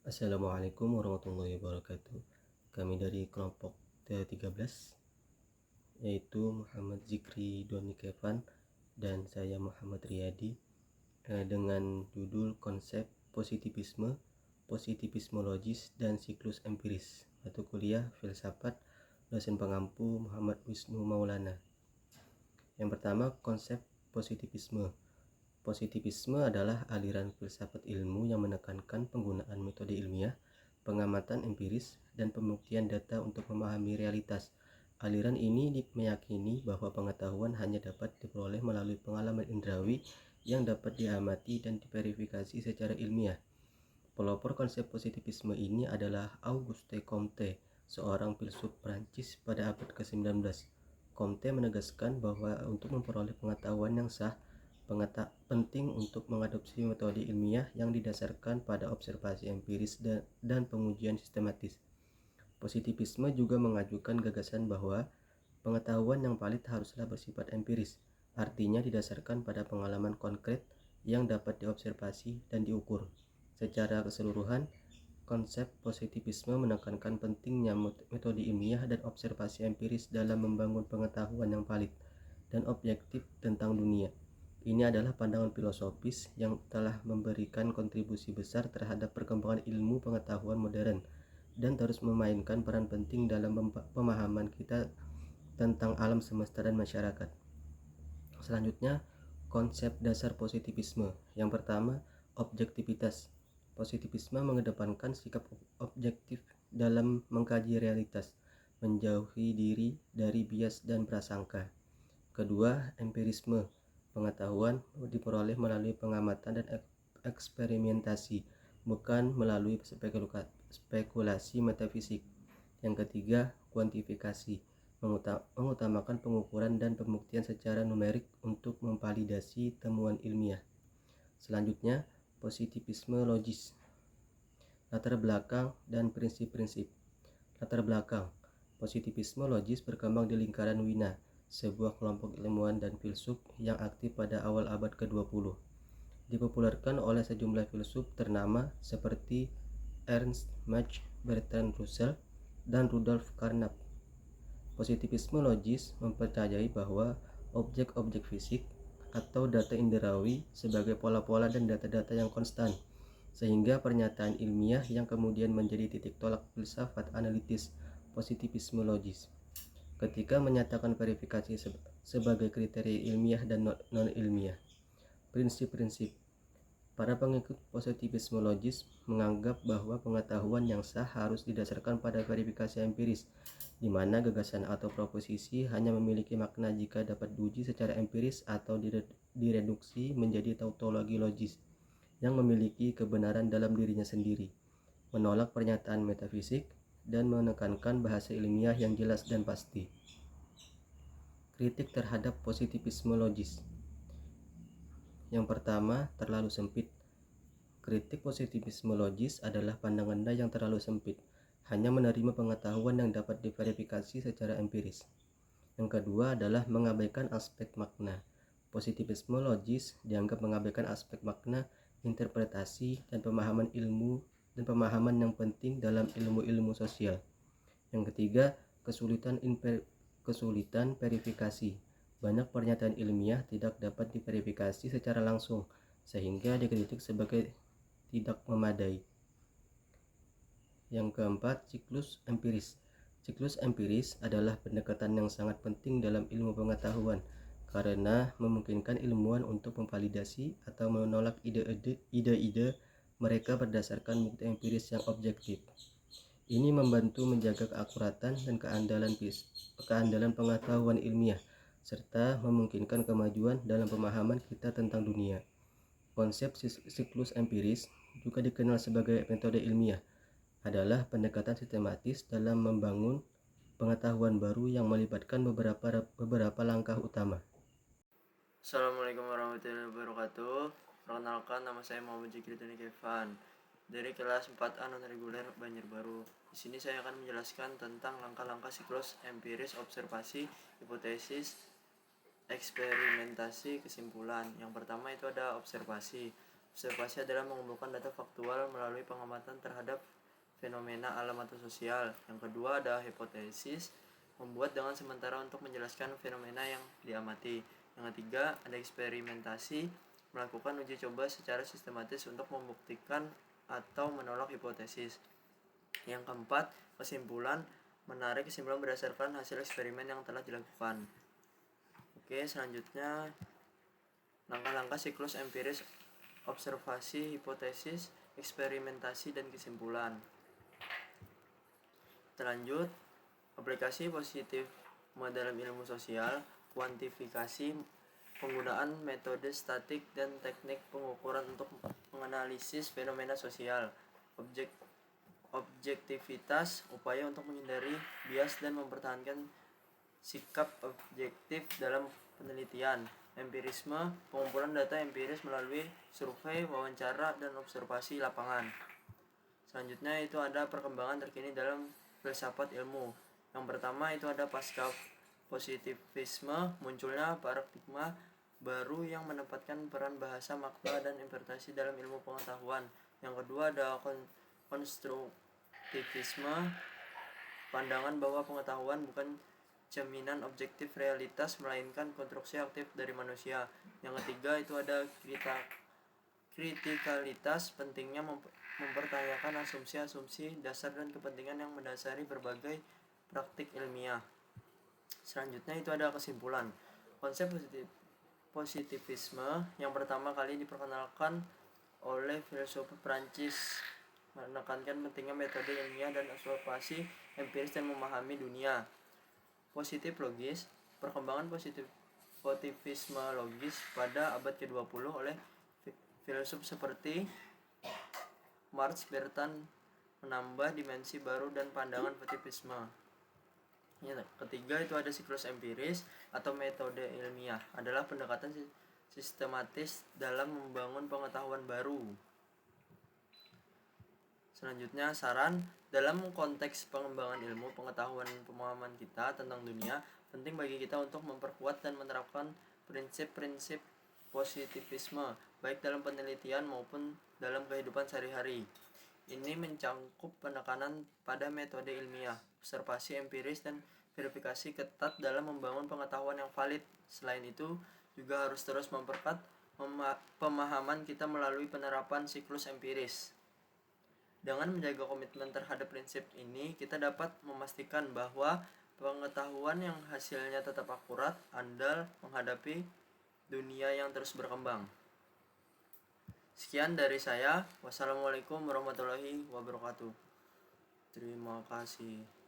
Assalamualaikum warahmatullahi wabarakatuh. Kami dari kelompok 13, yaitu Muhammad Zikri Doni Kefan dan saya Muhammad Riyadi, dengan judul konsep positivisme, positivismologis dan siklus empiris, mata kuliah filsafat, dosen pengampu Muhammad Wisnu Maulana. Yang pertama, konsep positivisme. Positivisme adalah aliran filsafat ilmu yang menekankan penggunaan metode ilmiah, pengamatan empiris, dan pembuktian data untuk memahami realitas. Aliran ini meyakini bahwa pengetahuan hanya dapat diperoleh melalui pengalaman indrawi yang dapat diamati dan diverifikasi secara ilmiah. Pelopor konsep positivisme ini adalah Auguste Comte, seorang filsuf Prancis pada abad ke-19. Comte menegaskan bahwa untuk memperoleh pengetahuan yang sah, penting untuk mengadopsi metode ilmiah yang didasarkan pada observasi empiris dan pengujian sistematis. Positivisme juga mengajukan gagasan bahwa pengetahuan yang valid haruslah bersifat empiris, artinya didasarkan pada pengalaman konkret yang dapat diobservasi dan diukur. Secara keseluruhan, konsep positivisme menekankan pentingnya metode ilmiah dan observasi empiris dalam membangun pengetahuan yang valid dan objektif tentang dunia. Ini adalah pandangan filosofis yang telah memberikan kontribusi besar terhadap perkembangan ilmu pengetahuan modern dan terus memainkan peran penting dalam pemahaman kita tentang alam semesta dan masyarakat. Selanjutnya, konsep dasar positivisme. Yang pertama, objektivitas. Positivisme mengedepankan sikap objektif dalam mengkaji realitas, menjauhi diri dari bias dan prasangka. Kedua, empirisme. Pengetahuan diperoleh melalui pengamatan dan eksperimentasi, bukan melalui spekulasi metafisik. Yang ketiga, kuantifikasi. Mengutamakan pengukuran dan pembuktian secara numerik untuk memvalidasi temuan ilmiah. Selanjutnya, positivisme logis. Latar belakang dan prinsip-prinsip. Latar belakang. Positivisme logis berkembang di lingkaran Wina, sebuah kelompok ilmuwan dan filsuf yang aktif pada awal abad ke-20. Dipopulerkan oleh sejumlah filsuf ternama seperti Ernst Mach, Bertrand Russell, dan Rudolf Carnap. Positivisme logis mempercayai bahwa objek-objek fisik atau data indrawi sebagai pola-pola dan data-data yang konstan, sehingga pernyataan ilmiah yang kemudian menjadi titik tolak filsafat analitis positivisme logis. Ketika menyatakan verifikasi sebagai kriteria ilmiah dan non-ilmiah. Prinsip-prinsip. Para pengikut positivisme logis menganggap bahwa pengetahuan yang sah harus didasarkan pada verifikasi empiris, di mana gagasan atau proposisi hanya memiliki makna jika dapat diuji secara empiris atau direduksi menjadi tautologi logis yang memiliki kebenaran dalam dirinya sendiri, menolak pernyataan metafisik, dan menekankan bahasa ilmiah yang jelas dan pasti. Kritik terhadap positivisme logis. Yang pertama, terlalu sempit. Kritik positivisme logis adalah pandangan yang terlalu sempit, hanya menerima pengetahuan yang dapat diverifikasi secara empiris. Yang kedua adalah mengabaikan aspek makna. Positivisme logis dianggap mengabaikan aspek makna, interpretasi, dan pemahaman ilmu dan pemahaman yang penting dalam ilmu-ilmu sosial. Yang ketiga, kesulitan verifikasi. Banyak pernyataan ilmiah tidak dapat diverifikasi secara langsung, sehingga dikritik sebagai tidak memadai. Yang keempat, siklus empiris. Siklus empiris adalah pendekatan yang sangat penting dalam ilmu pengetahuan karena memungkinkan ilmuwan untuk memvalidasi atau menolak ide-ide mereka berdasarkan bukti empiris yang objektif. Ini membantu menjaga keakuratan dan keandalan pengetahuan ilmiah, serta memungkinkan kemajuan dalam pemahaman kita tentang dunia. Konsep siklus empiris, juga dikenal sebagai metode ilmiah, adalah pendekatan sistematis dalam membangun pengetahuan baru yang melibatkan beberapa langkah utama. Assalamualaikum warahmatullahi wabarakatuh. Perkenalkan, nama saya Muhammad Zikri Doni Kefan dari kelas 4A non-reguler Banjarbaru. Di sini saya akan menjelaskan tentang langkah-langkah siklus empiris, observasi, hipotesis, eksperimentasi, kesimpulan. Yang pertama itu ada observasi. Observasi adalah mengumpulkan data faktual melalui pengamatan terhadap fenomena alam atau sosial. Yang kedua ada hipotesis, membuat dengan sementara untuk menjelaskan fenomena yang diamati. Yang ketiga ada eksperimentasi, melakukan uji coba secara sistematis untuk membuktikan atau menolak hipotesis. Yang keempat, kesimpulan, menarik kesimpulan berdasarkan hasil eksperimen yang telah dilakukan. Oke, selanjutnya langkah-langkah siklus empiris, observasi, hipotesis, eksperimentasi, dan kesimpulan. Terlanjut, aplikasi positif dalam ilmu sosial, kuantifikasi, penggunaan metode statik dan teknik pengukuran untuk menganalisis fenomena sosial, objektivitas, upaya untuk menghindari bias dan mempertahankan sikap objektif dalam penelitian. Empirisme, pengumpulan data empiris melalui survei, wawancara, dan observasi lapangan. Selanjutnya itu ada perkembangan terkini dalam filsafat ilmu. Yang pertama itu ada pasca positivisme, munculnya paradigma baru yang menempatkan peran bahasa, makna, dan interpretasi dalam ilmu pengetahuan. Yang kedua ada konstruktivisme, pandangan bahwa pengetahuan bukan jaminan objektif realitas melainkan konstruksi aktif dari manusia. Yang ketiga itu ada kritikalitas, pentingnya mempertanyakan asumsi-asumsi dasar dan kepentingan yang mendasari berbagai praktik ilmiah. Selanjutnya itu ada kesimpulan. Konsep positivisme yang pertama kali diperkenalkan oleh filsuf Prancis, menekankan pentingnya metode ilmiah dan observasi empiris dan memahami dunia. Positif logis, perkembangan positivisme logis pada abad ke-20 oleh filsuf seperti Marx Bertrand menambah dimensi baru dan pandangan positivisme. Yang ketiga itu ada siklus empiris atau metode ilmiah, adalah pendekatan sistematis dalam membangun pengetahuan baru. Selanjutnya saran, dalam konteks pengembangan ilmu pengetahuan pemahaman kita tentang dunia, penting bagi kita untuk memperkuat dan menerapkan prinsip-prinsip positivisme baik dalam penelitian maupun dalam kehidupan sehari-hari. Ini mencangkup penekanan pada metode ilmiah, observasi empiris, dan verifikasi ketat dalam membangun pengetahuan yang valid. Selain itu, juga harus terus memperkuat pemahaman kita melalui penerapan siklus empiris. Dengan menjaga komitmen terhadap prinsip ini, kita dapat memastikan bahwa pengetahuan yang hasilnya tetap akurat, andal menghadapi dunia yang terus berkembang. Sekian dari saya. Wassalamualaikum warahmatullahi wabarakatuh. Terima kasih.